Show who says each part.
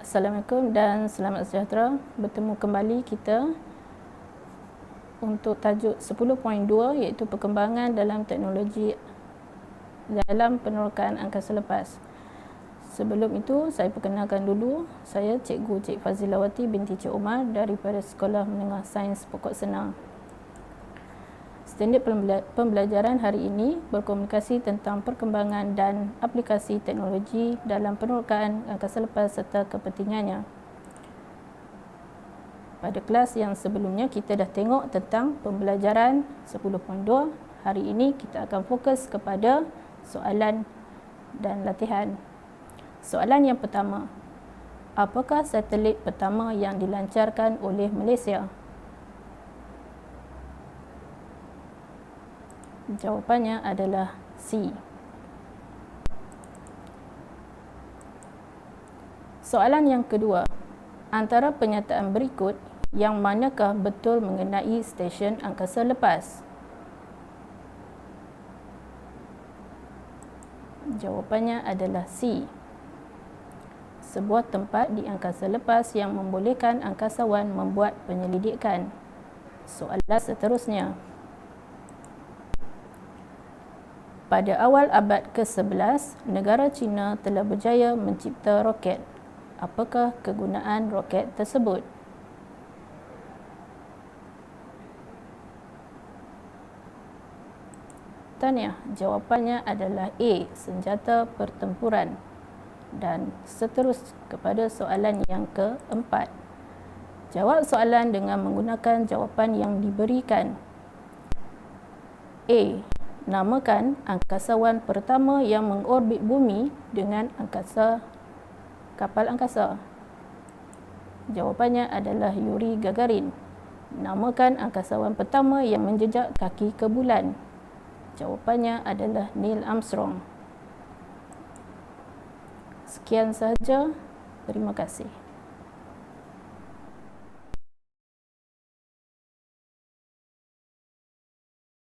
Speaker 1: Assalamualaikum dan selamat sejahtera. Bertemu kembali kita untuk tajuk 10.2 iaitu perkembangan dalam teknologi dalam penerokan angkasa lepas. Sebelum itu, saya perkenalkan dulu, saya Cik Fazilawati binti Cik Umar daripada Sekolah Menengah Sains Pokok Senang. Standard pembelajaran hari ini berkomunikasi tentang perkembangan dan aplikasi teknologi dalam penerokaan angkasa lepas serta kepentingannya. Pada kelas yang sebelumnya kita dah tengok tentang pembelajaran 10.2. Hari ini kita akan fokus kepada soalan dan latihan. Soalan yang pertama, apakah satelit pertama yang dilancarkan oleh Malaysia? Jawapannya adalah C. Soalan yang kedua, antara pernyataan berikut, yang manakah betul mengenai stesen angkasa lepas? Jawapannya adalah C. Sebuah tempat di angkasa lepas yang membolehkan angkasawan membuat penyelidikan. Soalan seterusnya, pada awal abad ke-11, negara China telah berjaya mencipta roket. Apakah kegunaan roket tersebut? Tahniah, jawapannya adalah A, senjata pertempuran. Dan seterus kepada soalan yang keempat. Jawab soalan dengan menggunakan jawapan yang diberikan. A. Namakan angkasawan pertama yang mengorbit bumi dengan kapal angkasa. Jawapannya adalah Yuri Gagarin. Namakan angkasawan pertama yang menjejak kaki ke bulan. Jawapannya adalah Neil Armstrong. Sekian sahaja. Terima kasih.